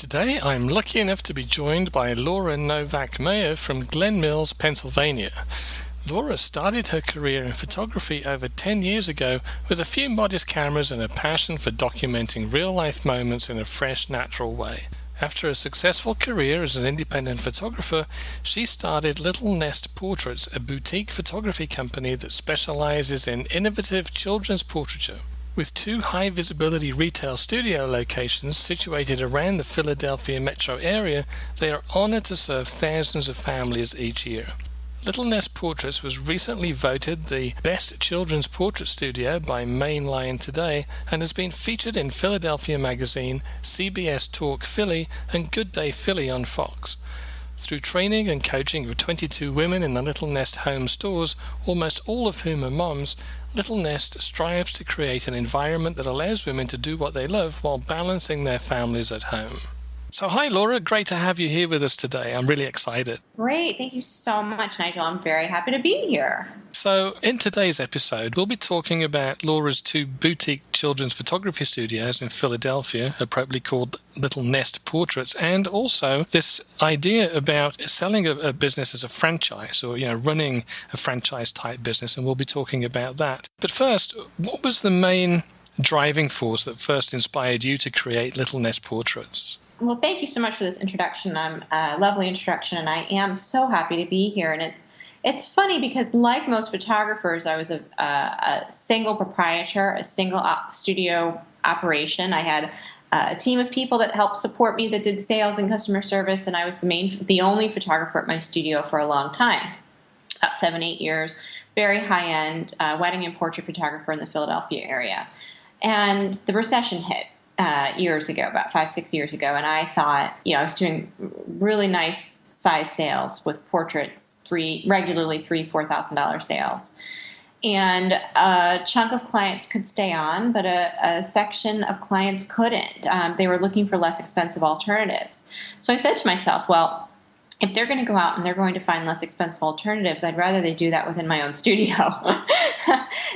Today I'm lucky enough to be joined by Laura Novak Meyer from Glen Mills, Pennsylvania. Laura started her career in photography over 10 years ago with a few modest cameras and a passion for documenting real-life moments in a fresh, natural way. After a successful career as an independent photographer, she started Little Nest Portraits, a boutique photography company that specializes in innovative children's portraiture. With 2 high-visibility retail studio locations situated around the Philadelphia metro area, they are honored to serve thousands of families each year. Little Nest Portraits was recently voted the best children's portrait studio by Mainline Today and has been featured in Philadelphia Magazine, CBS Talk Philly, and Good Day Philly on Fox. Through training and coaching of 22 women in the Little Nest home stores, almost all of whom are moms, Little Nest strives to create an environment that allows women to do what they love while balancing their families at home. So hi Laura, great to have you here with us today. I'm really excited. Great. Thank you so much, Nigel. I'm very happy to be here. So in today's episode, we'll be talking about Laura's 2 boutique children's photography studios in Philadelphia, appropriately called Little Nest Portraits, and also this idea about selling a business as a franchise or, running a franchise type business, and we'll be talking about that. But first, what was the main driving force that first inspired you to create Little Nest Portraits? Well, thank you so much for this introduction. Lovely introduction, and I am so happy to be here. And it's funny because, like most photographers, I was a single proprietor, a single studio operation. I had a team of people that helped support me that did sales and customer service, and I was the only photographer at my studio for a long time, about 7-8 years. Very high-end wedding and portrait photographer in the Philadelphia area. And the recession hit years ago, about 5-6 years ago, and I thought, I was doing really nice size sales with portraits, regularly $3,000-$4,000 sales. And a chunk of clients could stay on, but a section of clients couldn't. They were looking for less expensive alternatives. So I said to myself, well, if they're going to go out and they're going to find less expensive alternatives, I'd rather they do that within my own studio.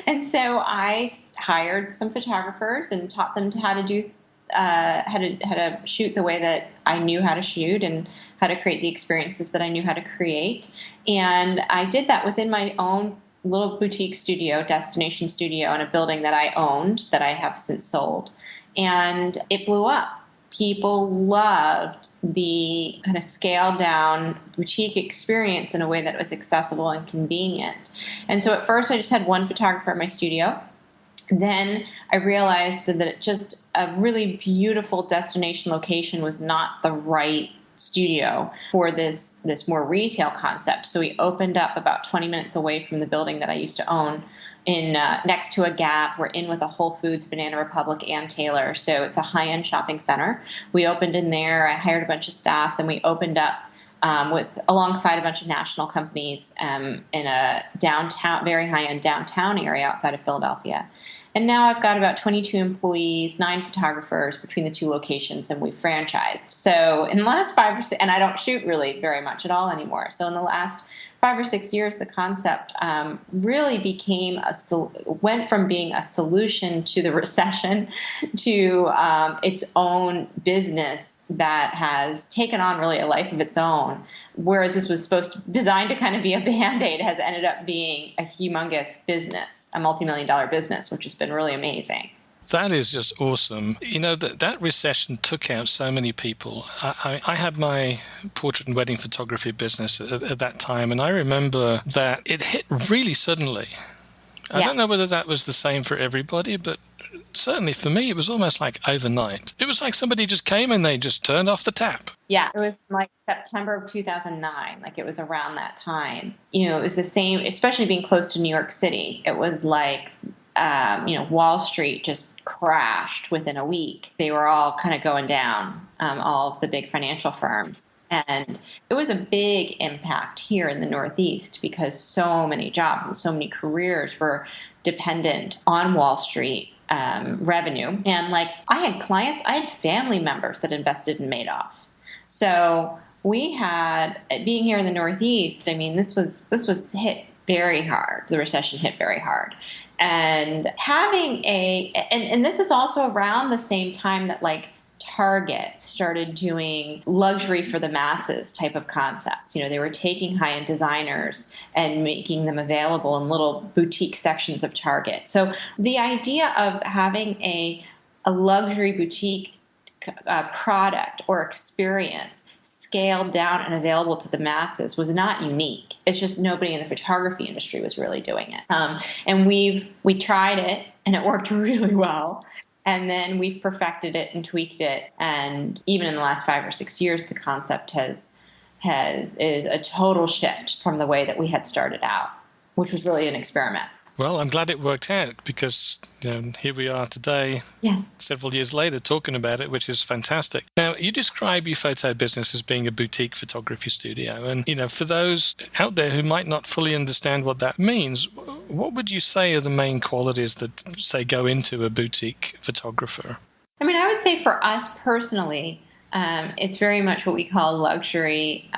And so I hired some photographers and taught them how to do how to shoot the way that I knew how to shoot and how to create the experiences that I knew how to create. And I did that within my own little boutique studio, destination studio, in a building that I owned that I have since sold. And it blew up. People loved the kind of scaled down boutique experience in a way that was accessible and convenient. And so at first I just had one photographer at my studio. Then I realized that just a really beautiful destination location was not the right studio for this more retail concept. So we opened up about 20 minutes away from the building that I used to own, in next to a Gap. We're in with a Whole Foods, Banana Republic, and Taylor. So it's a high-end shopping center. We opened in there. I hired a bunch of staff. Then we opened up alongside a bunch of national companies in a downtown, very high-end downtown area outside of Philadelphia. And now I've got about 22 employees, 9 photographers between the 2 locations, and we've franchised. So in the last 5 or 6, and I don't shoot really very much at all anymore. So in the last 5 or 6 years, the concept really went from being a solution to the recession to its own business that has taken on really a life of its own. Whereas this was designed to kind of be a Band-Aid, has ended up being a humongous business, a multi-million-dollar business, which has been really amazing. That is just awesome. That recession took out so many people. I had my portrait and wedding photography business at that time, and I remember that it hit really suddenly. I don't know whether that was the same for everybody, but certainly for me, it was almost like overnight. It was like somebody just came and they just turned off the tap. Yeah, it was like September of 2009. Like it was around that time. It was the same, especially being close to New York City. It was like, Wall Street just crashed within a week. They were all kind of going down, all of the big financial firms. And it was a big impact here in the Northeast because so many jobs and so many careers were dependent on Wall Street revenue. And I had family members that invested in Madoff. So we had, being here in the Northeast, this was hit very hard. The recession hit very hard. And having and this is also around the same time that Target started doing luxury for the masses type of concepts. They were taking high-end designers and making them available in little boutique sections of Target. So the idea of having a luxury boutique product or experience scaled down and available to the masses was not unique. It's just nobody in the photography industry was really doing it. And we tried it, and it worked really well. And then we've perfected it and tweaked it. And even in the last 5 or 6 years, the concept is a total shift from the way that we had started out, which was really an experiment. Well, I'm glad it worked out because here we are today, yes, several years later, talking about it, which is fantastic. Now, you describe your photo business as being a boutique photography studio. And, for those out there who might not fully understand what that means, what would you say are the main qualities that, say, go into a boutique photographer? I would say for us personally, it's very much what we call luxury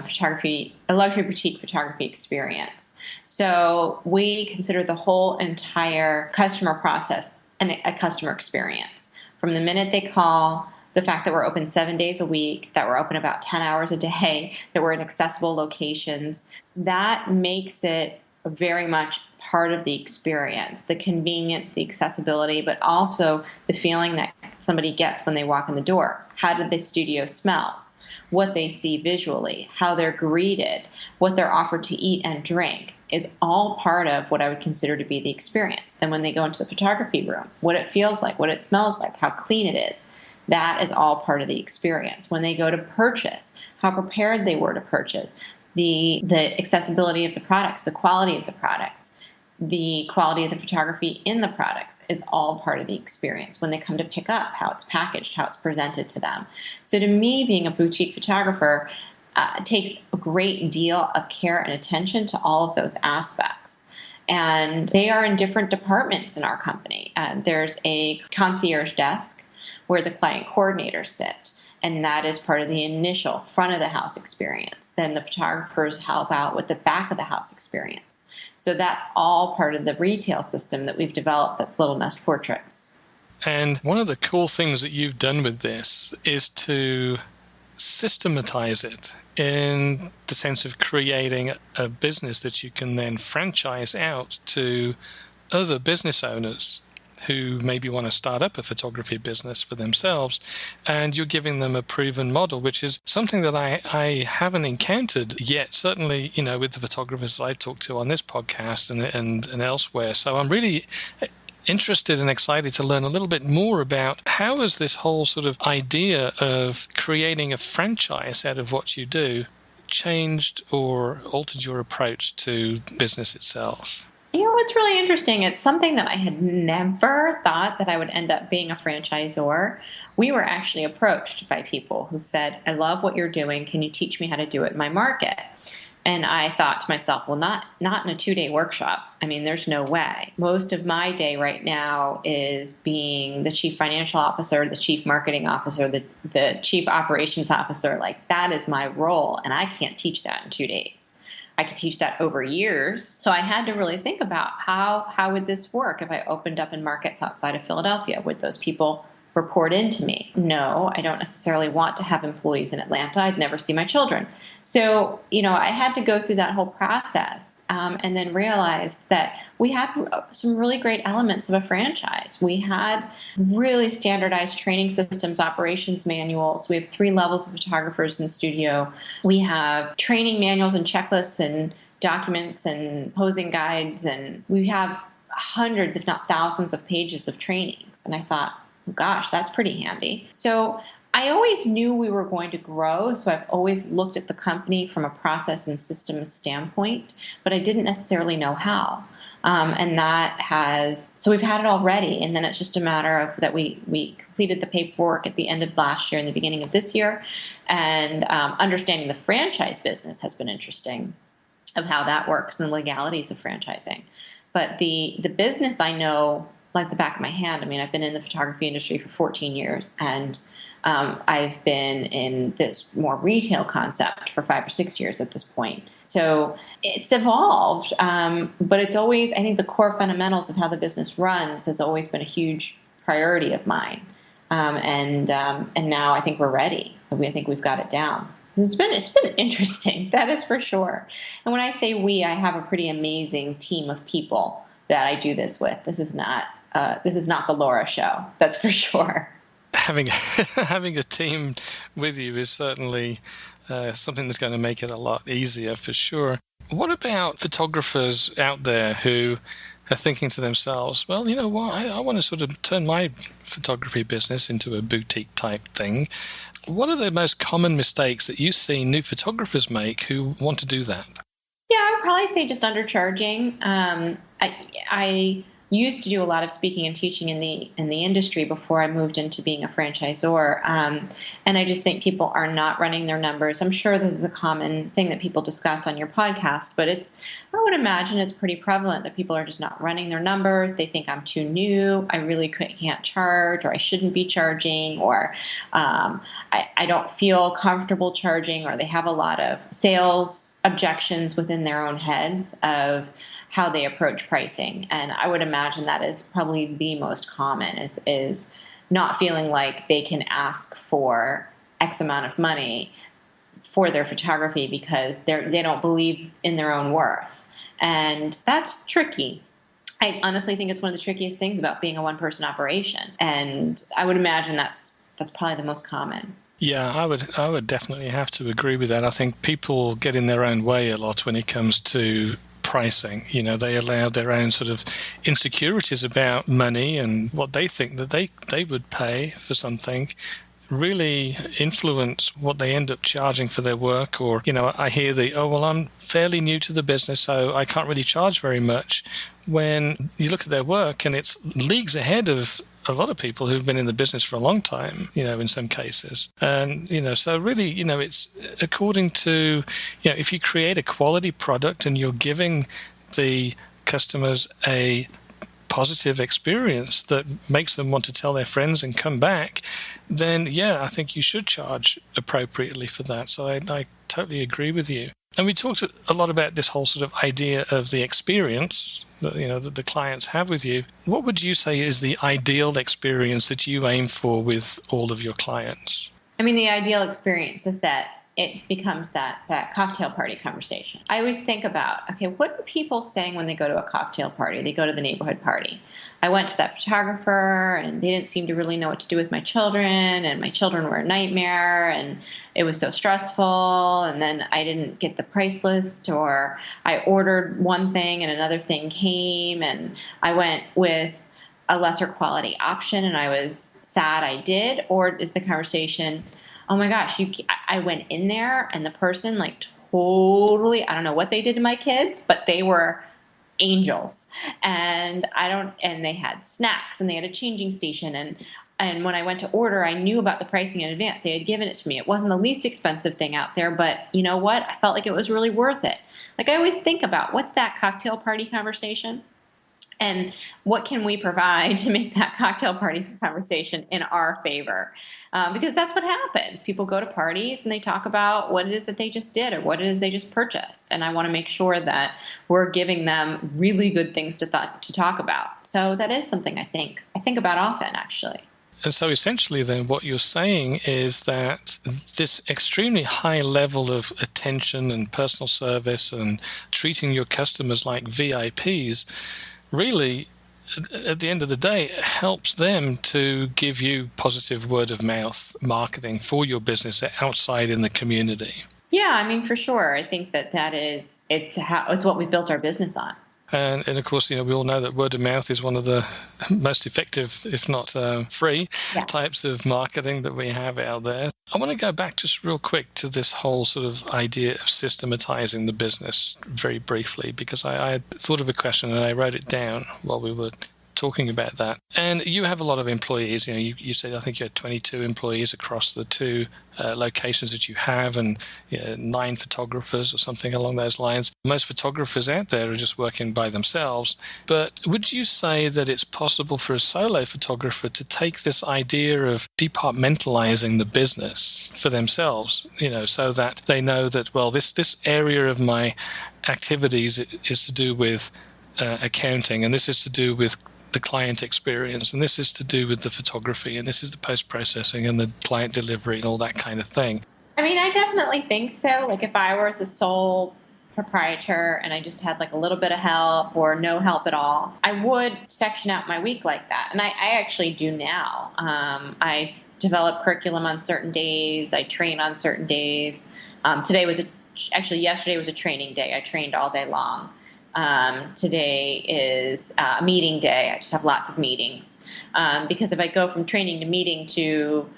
photography, a luxury boutique photography experience. So we consider the whole entire customer process a customer experience. From the minute they call, the fact that we're open 7 days a week, that we're open about 10 hours a day, that we're in accessible locations, that makes it very much part of the experience, the convenience, the accessibility, but also the feeling that somebody gets when they walk in the door. How the studio smells, what they see visually, how they're greeted, what they're offered to eat and drink is all part of what I would consider to be the experience. Then when they go into the photography room, what it feels like, what it smells like, how clean it is, that is all part of the experience. When they go to purchase, how prepared they were to purchase, the accessibility of the products, the quality of the products, the quality of the photography in the products is all part of the experience. When they come to pick up, how it's packaged, how it's presented to them. So to me, being a boutique photographer takes a great deal of care and attention to all of those aspects. And they are in different departments in our company. There's a concierge desk where the client coordinators sit. And that is part of the initial front of the house experience. Then the photographers help out with the back of the house experience. So that's all part of the retail system that we've developed that's Little Nest Portraits. And one of the cool things that you've done with this is to systematize it in the sense of creating a business that you can then franchise out to other business owners who maybe want to start up a photography business for themselves, and you're giving them a proven model, which is something that I haven't encountered yet, certainly, with the photographers that I talk to on this podcast and elsewhere. So I'm really interested and excited to learn a little bit more about how has this whole sort of idea of creating a franchise out of what you do changed or altered your approach to business itself? What's really interesting, it's something that I had never thought that I would end up being a franchisor. We were actually approached by people who said, I love what you're doing. Can you teach me how to do it in my market? And I thought to myself, well, not in a 2-day workshop. There's no way. Most of my day right now is being the chief financial officer, the chief marketing officer, the chief operations officer. Like, that is my role. And I can't teach that in 2 days. I could teach that over years. So I had to really think about how would this work if I opened up in markets outside of Philadelphia? Would those people report into me? No, I don't necessarily want to have employees in Atlanta. I'd never see my children. So, I had to go through that whole process and then realized that we had some really great elements of a franchise. We had really standardized training systems, operations manuals. We have 3 levels of photographers in the studio. We have training manuals and checklists and documents and posing guides. And we have hundreds, if not thousands, of pages of trainings. And I thought, oh, gosh, that's pretty handy. So I always knew we were going to grow, so I've always looked at the company from a process and systems standpoint, but I didn't necessarily know how. So we've had it already, and then it's just a matter of that we completed the paperwork at the end of last year and the beginning of this year, and understanding the franchise business has been interesting of how that works and the legalities of franchising. But the business I know like the back of my hand. I've been in the photography industry for 14 years, and I've been in this more retail concept for 5 or 6 years at this point. So it's evolved, but it's always, I think the core fundamentals of how the business runs has always been a huge priority of mine. And now I think we're ready. I think we've got it down. It's been interesting, that is for sure. And when I say we, I have a pretty amazing team of people that I do this with. This is not the Laura show, that's for sure. Having a team with you is certainly something that's going to make it a lot easier for sure. What about photographers out there who are thinking to themselves, well, you know what, I want to sort of turn my photography business into a boutique type thing. What are the most common mistakes that you see new photographers make who want to do that? Yeah, I would probably say just undercharging. I used to do a lot of speaking and teaching in the industry before I moved into being a franchisor, and I just think people are not running their numbers. I'm sure this is a common thing that people discuss on your podcast, but I would imagine it's pretty prevalent that people are just not running their numbers. They think I'm too new, I really can't charge, or I shouldn't be charging, or I don't feel comfortable charging, or they have a lot of sales objections within their own heads of how they approach pricing. And I would imagine that is probably the most common, is not feeling like they can ask for X amount of money for their photography because they don't believe in their own worth. And that's tricky. I honestly think it's one of the trickiest things about being a one-person operation. And I would imagine that's probably the most common. Yeah, I would definitely have to agree with that. I think people get in their own way a lot when it comes to pricing. You know, they allow their own sort of insecurities about money and what they think that they would pay for something really influence what they end up charging for their work. Or, you know, I hear I'm fairly new to the business, so I can't really charge very much. When you look at their work and it's leagues ahead of a lot of people who've been in the business for a long time, you know, in some cases. And, you know, so really, you know, it's according to, you know, if you create a quality product and you're giving the customers a positive experience that makes them want to tell their friends and come back, then, yeah, I think you should charge appropriately for that. So I totally agree with you. And we talked a lot about this whole sort of idea of the experience that, you know, that the clients have with you. What would you say is the ideal experience that you aim for with all of your clients? I mean, the ideal experience is that it becomes that cocktail party conversation. I always think about, okay, what are people saying when they go to a cocktail party? They go to the neighborhood party. I went to that photographer and they didn't seem to really know what to do with my children, and my children were a nightmare, and it was so stressful, and then I didn't get the price list, or I ordered one thing and another thing came, and I went with a lesser quality option and I was sad I did. Or is the conversation, oh my gosh, I went in there and the person like totally, I don't know what they did to my kids, but they were angels. And they had snacks and they had a changing station. And when I went to order, I knew about the pricing in advance. They had given it to me. It wasn't the least expensive thing out there, but you know what? I felt like it was really worth it. Like, I always think about what's that cocktail party conversation and what can we provide to make that cocktail party conversation in our favor? Because that's what happens. People go to parties and they talk about what it is that they just did or what it is they just purchased. And I want to make sure that we're giving them really good things to talk about. So that is something I think about often, actually. And so essentially then what you're saying is that this extremely high level of attention and personal service and treating your customers like VIPs really, at the end of the day, helps them to give you positive word of mouth marketing for your business outside in the community. Yeah, I mean, for sure. I think it's what we built our business on. And of course, you know, we all know that word of mouth is one of the most effective, if not free, types of marketing that we have out there. I want to go back just real quick to this whole sort of idea of systematizing the business very briefly, because I thought of a question and I wrote it down while we were talking about that. And you have a lot of employees. You know, you said I think you had 22 employees across the two locations that you have, and 9 photographers or something along those lines. Most photographers out there are just working by themselves. But would you say that it's possible for a solo photographer to take this idea of departmentalizing the business for themselves, you know, so that they know that, well, this area of my activities is to do with accounting, and this is to do with the client experience, and this is to do with the photography, and this is the post-processing and the client delivery and all that kind of thing. I mean, I definitely think so. Like if I was a sole proprietor and I just had like a little bit of help or no help at all, I would section out my week like that. And I actually do now. I develop curriculum on certain days. I train on certain days. Yesterday was a training day. I trained all day long. Today is a meeting day. I just have lots of meetings. Because if I go from training to meeting to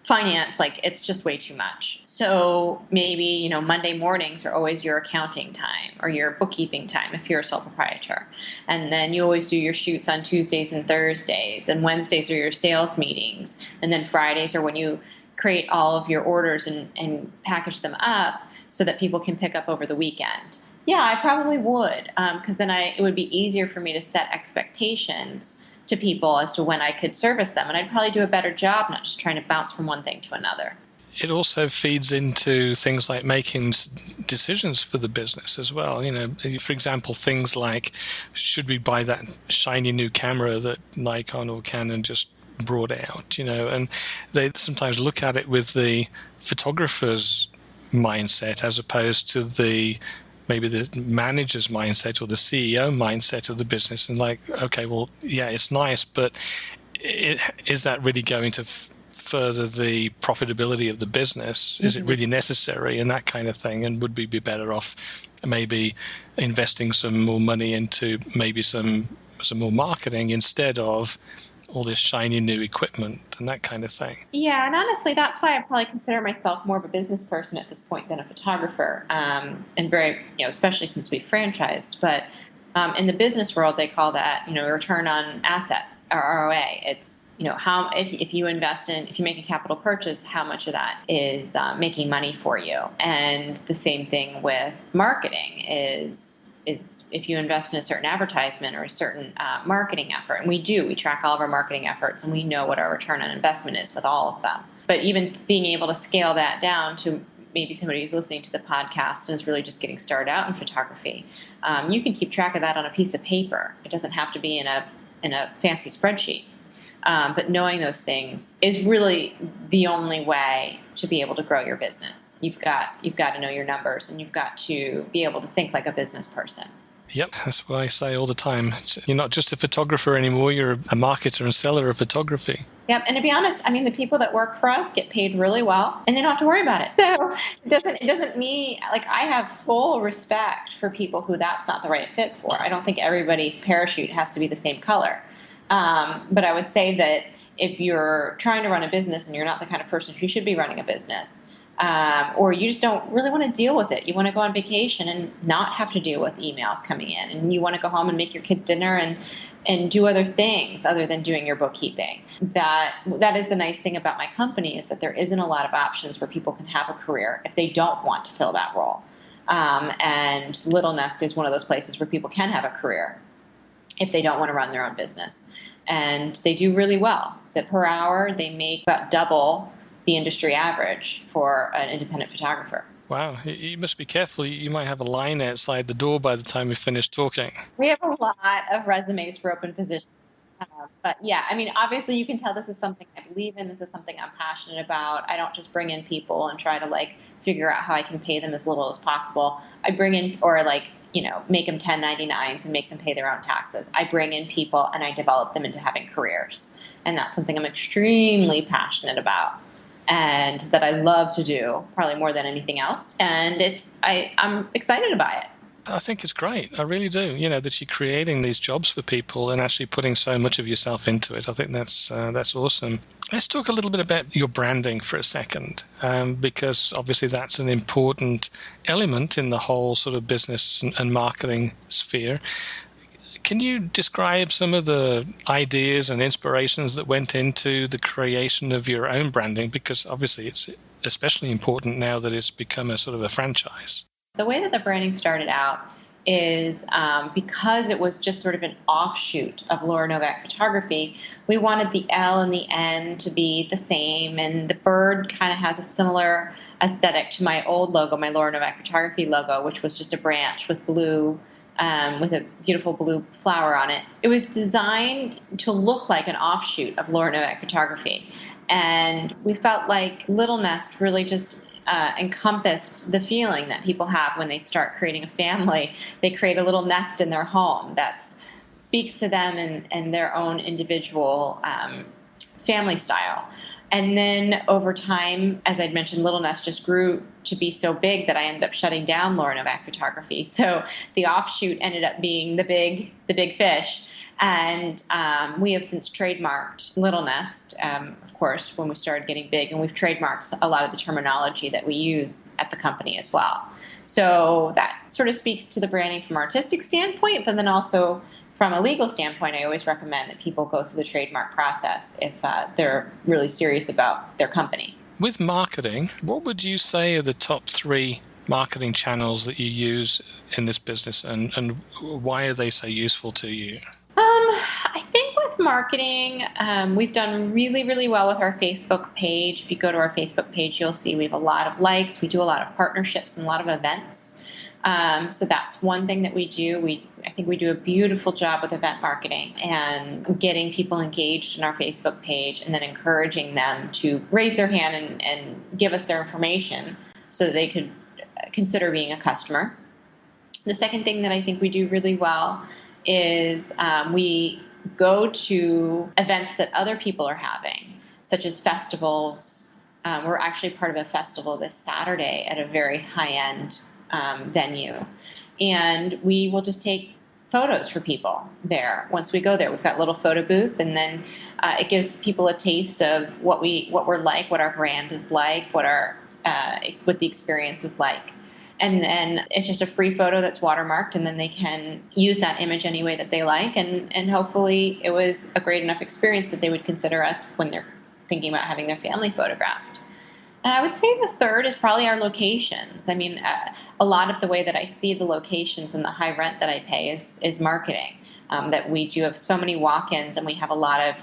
finance, like it's just way too much. So maybe, Monday mornings are always your accounting time or your bookkeeping time if you're a sole proprietor. And then you always do your shoots on Tuesdays and Thursdays, and Wednesdays are your sales meetings. And then Fridays are when you create all of your orders and package them up so that people can pick up over the weekend. Yeah, I probably would, because then it would be easier for me to set expectations to people as to when I could service them. And I'd probably do a better job, not just trying to bounce from one thing to another. It also feeds into things like making decisions for the business as well. For example, things like, should we buy that shiny new camera that Nikon or Canon just brought out? And they sometimes look at it with the photographer's mindset as opposed to maybe the manager's mindset or the CEO mindset of the business, and like, okay, well, yeah, it's nice, but is that really going to further the profitability of the business? Is it really necessary, and that kind of thing? And would we be better off maybe investing some more money into maybe some more marketing instead of all this shiny new equipment and that kind of thing? Yeah, and honestly, that's why I probably consider myself more of a business person at this point than a photographer, and very, especially since we franchised. But in the business world, they call that, return on assets, or ROA. It's, how if you make a capital purchase, how much of that is making money for you. And the same thing with marketing is if you invest in a certain advertisement or a certain marketing effort, and we track all of our marketing efforts, and we know what our return on investment is with all of them. But even being able to scale that down to maybe somebody who's listening to the podcast and is really just getting started out in photography, you can keep track of that on a piece of paper. It doesn't have to be in a fancy spreadsheet. But knowing those things is really the only way to be able to grow your business. You've got to know your numbers, and you've got to be able to think like a business person. Yep, that's what I say all the time. You're not just a photographer anymore, you're a marketer and seller of photography. Yep, and to be honest, the people that work for us get paid really well, and they don't have to worry about it. So it doesn't mean, like, I have full respect for people who that's not the right fit for. I don't think everybody's parachute has to be the same color. But I would say that if you're trying to run a business and you're not the kind of person who should be running a business, or you just don't really want to deal with it, you want to go on vacation and not have to deal with emails coming in, and you want to go home and make your kid dinner and do other things other than doing your bookkeeping. That is the nice thing about my company, is that there isn't a lot of options where people can have a career if they don't want to fill that role. And Little Nest is one of those places where people can have a career if they don't want to run their own business. And they do really well. That per hour, they make about double the industry average for an independent photographer. Wow, you must be careful. You might have a line outside the door by the time we finish talking. We have a lot of resumes for open positions. But yeah, obviously you can tell this is something I believe in. This is something I'm passionate about. I don't just bring in people and try to figure out how I can pay them as little as possible. I bring in, or make them 1099s and make them pay their own taxes. I bring in people and I develop them into having careers. And that's something I'm extremely passionate about and that I love to do, probably more than anything else. And I'm excited by it. I think it's great. I really do. That you're creating these jobs for people and actually putting so much of yourself into it. I think that's awesome. Let's talk a little bit about your branding for a second, because obviously that's an important element in the whole sort of business and marketing sphere. Can you describe some of the ideas and inspirations that went into the creation of your own branding? Because obviously it's especially important now that it's become a sort of a franchise. The way that the branding started out is because it was just sort of an offshoot of Laura Novak Photography, we wanted the L and the N to be the same, and the bird kind of has a similar aesthetic to my old logo, my Laura Novak Photography logo, which was just a branch with blue with a beautiful blue flower on it. It was designed to look like an offshoot of Laura Novak Photography. And we felt like Little Nest really just encompassed the feeling that people have when they start creating a family. They create a little nest in their home that speaks to them and their own individual family style. And then over time, as I'd mentioned, Little Nest just grew to be so big that I ended up shutting down Laura Novak Photography. So the offshoot ended up being the big fish. And we have since trademarked Little Nest, of course, when we started getting big. And we've trademarked a lot of the terminology that we use at the company as well. So that sort of speaks to the branding from an artistic standpoint, but then also from a legal standpoint, I always recommend that people go through the trademark process if they're really serious about their company. With marketing, what would you say are the top 3 marketing channels that you use in this business, and why are they so useful to you? I think with marketing, we've done really, really well with our Facebook page. If you go to our Facebook page, you'll see we have a lot of likes. We do a lot of partnerships and a lot of events. So that's one thing that we do. I think we do a beautiful job with event marketing and getting people engaged in our Facebook page and then encouraging them to raise their hand and give us their information so that they could consider being a customer. The second thing that I think we do really well is we go to events that other people are having, such as festivals. We're actually part of a festival this Saturday at a very high-end venue, and we will just take photos for people there. Once we go there, we've got a little photo booth, and then it gives people a taste of what we're like, what our brand is like, what the experience is like. And then it's just a free photo that's watermarked, and then they can use that image any way that they like, and hopefully it was a great enough experience that they would consider us when they're thinking about having their family photographed. And I would say the third is probably our locations. I mean, a lot of the way that I see the locations and the high rent that I pay is marketing. That we do have so many walk-ins, and we have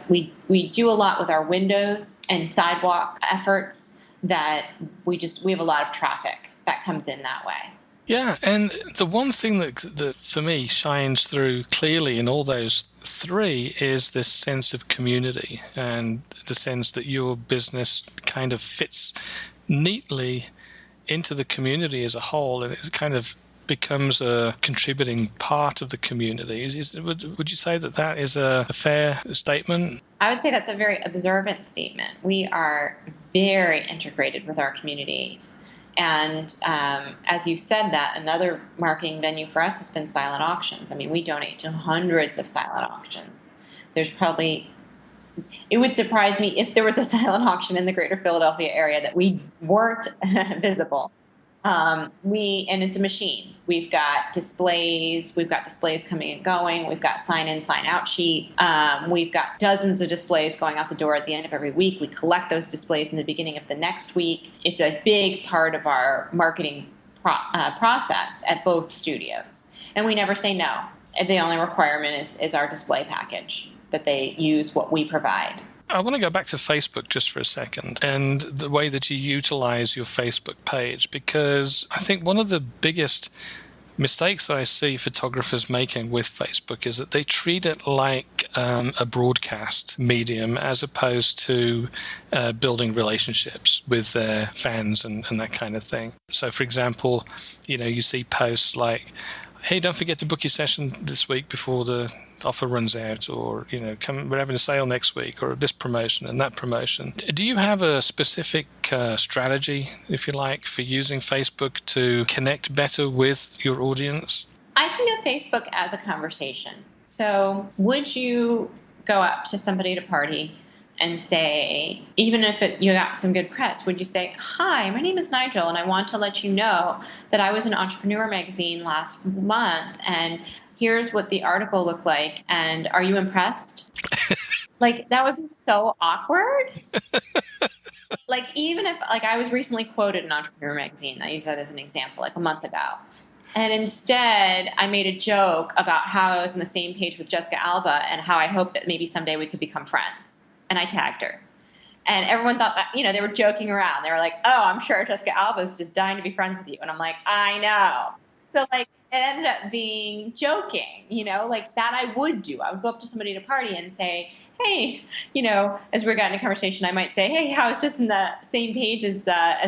we do a lot with our windows and sidewalk efforts that we have a lot of traffic that comes in that way. Yeah, and the one thing that for me shines through clearly in all those 3 is this sense of community and the sense that your business kind of fits neatly into the community as a whole, and it kind of becomes a contributing part of the community. Would you say that is a fair statement? I would say that's a very observant statement. We are very integrated with our communities. And as you said that, another marketing venue for us has been silent auctions. I mean, we donate to hundreds of silent auctions. It would surprise me if there was a silent auction in the greater Philadelphia area that we weren't visible. And it's a machine. We've got displays coming and going. We've got sign-in, sign-out sheet. We've got dozens of displays going out the door at the end of every week. We collect those displays in the beginning of the next week. It's a big part of our marketing process at both studios. And we never say no. The only requirement is our display package, that they use what we provide. I want to go back to Facebook just for a second and the way that you utilize your Facebook page, because I think one of the biggest mistakes that I see photographers making with Facebook is that they treat it like a broadcast medium as opposed to building relationships with their fans and that kind of thing. So, for example, you see posts like, hey, don't forget to book your session this week before the offer runs out, or, we're having a sale next week, or this promotion and that promotion. Do you have a specific strategy, if you like, for using Facebook to connect better with your audience? I think of Facebook as a conversation. So would you go up to somebody at a party and say, even if you got some good press, would you say, hi, my name is Nigel, and I want to let you know that I was in Entrepreneur magazine last month, and here's what the article looked like, and are you impressed? Like, that would be so awkward. Like, even if, I was recently quoted in Entrepreneur magazine, I use that as an example, a month ago. And instead, I made a joke about how I was on the same page with Jessica Alba and how I hoped that maybe someday we could become friends. And I tagged her. And everyone thought that, they were joking around. They were like, oh, I'm sure Jessica Alba is just dying to be friends with you. And I'm like, I know. So like it ended up being joking, like that I would do. I would go up to somebody at a party and say, hey, as we're getting a conversation, I might say, hey, I was just in the same page as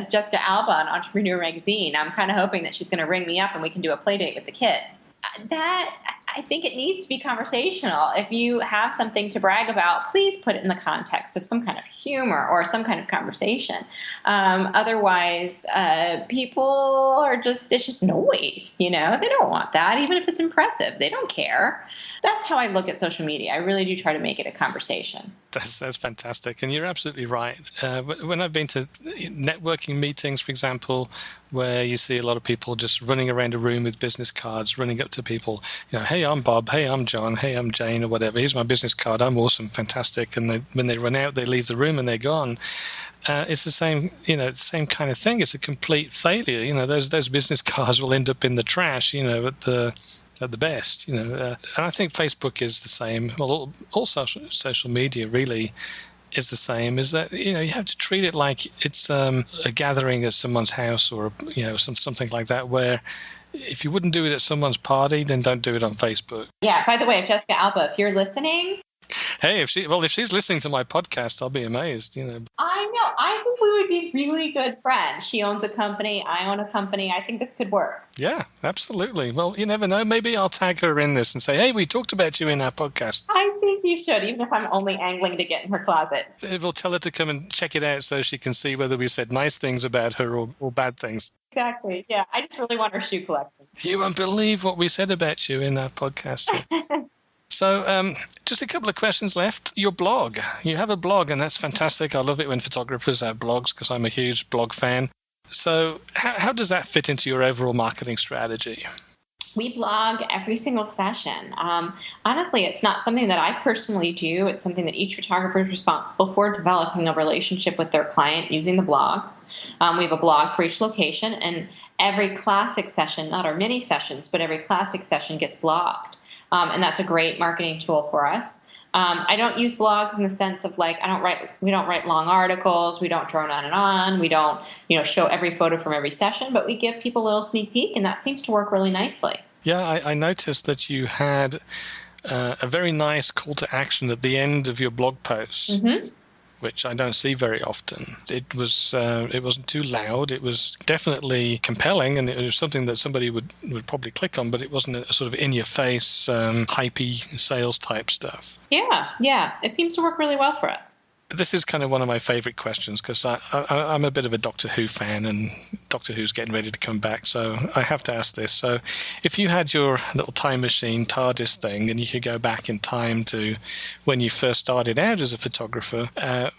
Jessica Alba on Entrepreneur Magazine. I'm kind of hoping that she's going to ring me up and we can do a play date with the kids. That I think it needs to be conversational. If you have something to brag about, please put it in the context of some kind of humor or some kind of conversation. Otherwise, people are it's just noise, they don't want that. Even if it's impressive, they don't care. That's how I look at social media. I really do try to make it a conversation. That's fantastic. And you're absolutely right. When I've been to networking meetings, for example, where you see a lot of people just running around a room with business cards, running up to people, hey, I'm Bob, hey, I'm John, hey, I'm Jane, or whatever. Here's my business card. I'm awesome, fantastic. And when they run out, they leave the room and they're gone. It's the same, same kind of thing. It's a complete failure. Those business cards will end up in the trash, at the best, and I think Facebook is the same. Well, all social media really is the same. Is that you have to treat it like it's a gathering at someone's house or something like that. Where if you wouldn't do it at someone's party, then don't do it on Facebook. Yeah. By the way, Jessica Alba, if you're listening. Hey, if she's listening to my podcast, I'll be amazed. I know. I think we would be really good friends. She owns a company. I own a company. I think this could work. Yeah, absolutely. Well, you never know. Maybe I'll tag her in this and say, hey, we talked about you in our podcast. I think you should, even if I'm only angling to get in her closet. We'll tell her to come and check it out so she can see whether we said nice things about her or bad things. Exactly. Yeah. I just really want her shoe collection. You won't believe what we said about you in that podcast. So just a couple of questions left. Your blog. You have a blog, and that's fantastic. I love it when photographers have blogs because I'm a huge blog fan. So how does that fit into your overall marketing strategy? We blog every single session. Honestly, it's not something that I personally do. It's something that each photographer is responsible for, developing a relationship with their client using the blogs. We have a blog for each location, and every classic session, not our mini sessions, but every classic session gets blogged. And that's a great marketing tool for us. I don't use blogs in the sense of we don't write long articles. We don't drone on and on. We don't, show every photo from every session, but we give people a little sneak peek, and that seems to work really nicely. Yeah, I noticed that you had a very nice call to action at the end of your blog post. Mm-hmm. Which I don't see very often. It wasn't too loud. It was definitely compelling, and it was something that somebody would probably click on, but it wasn't a sort of in-your-face, hypey sales type stuff. Yeah. It seems to work really well for us. This is kind of one of my favorite questions because I'm a bit of a Doctor Who fan, and Doctor Who's getting ready to come back, so I have to ask this. So if you had your little time machine TARDIS thing and you could go back in time to when you first started out as a photographer,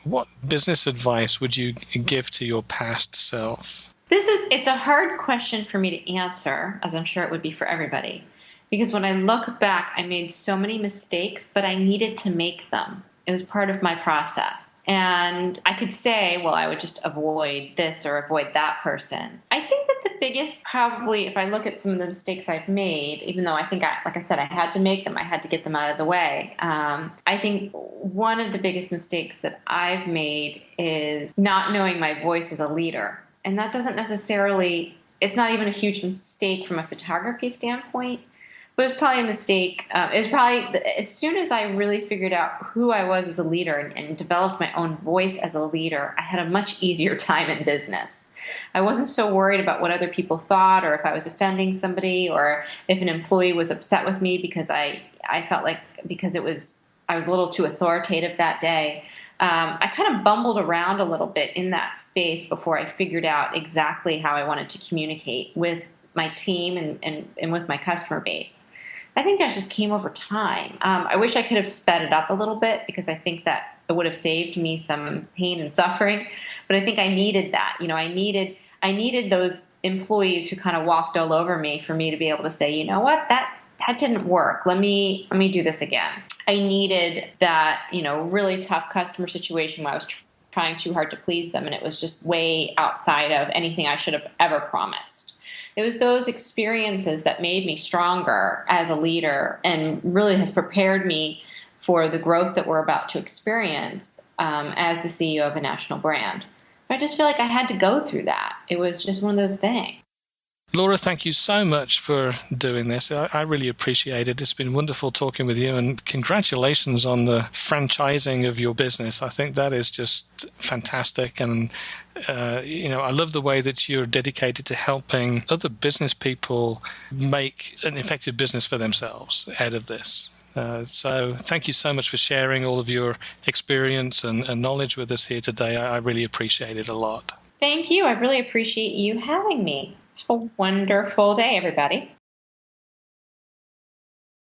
what business advice would you give to your past self? It's a hard question for me to answer, as I'm sure it would be for everybody, because when I look back, I made so many mistakes, but I needed to make them. It was part of my process. And I could say, well, I would just avoid this or avoid that person. I think that the biggest, probably, if I look at some of the mistakes I've made, even though I think, like I said, I had to make them, I had to get them out of the way. I think one of the biggest mistakes that I've made is not knowing my voice as a leader. And that doesn't necessarily, it's not even a huge mistake from a photography standpoint. But it was probably a mistake. It was probably as soon as I really figured out who I was as a leader and developed my own voice as a leader, I had a much easier time in business. I wasn't so worried about what other people thought or if I was offending somebody or if an employee was upset with me because I felt like I was a little too authoritative that day. I kind of bumbled around a little bit in that space before I figured out exactly how I wanted to communicate with my team and with my customer base. I think that just came over time. I wish I could have sped it up a little bit because I think that it would have saved me some pain and suffering. But I think I needed that. I needed those employees who kind of walked all over me for me to be able to say, you know what, that didn't work. Let me do this again. I needed that, really tough customer situation where I was trying too hard to please them, and it was just way outside of anything I should have ever promised. It was those experiences that made me stronger as a leader and really has prepared me for the growth that we're about to experience as the CEO of a national brand. But I just feel like I had to go through that. It was just one of those things. Laura, thank you so much for doing this. I really appreciate it. It's been wonderful talking with you, and congratulations on the franchising of your business. I think that is just fantastic. And, I love the way that you're dedicated to helping other business people make an effective business for themselves out of this. So thank you so much for sharing all of your experience and knowledge with us here today. I really appreciate it a lot. Thank you. I really appreciate you having me. Have a wonderful day, everybody.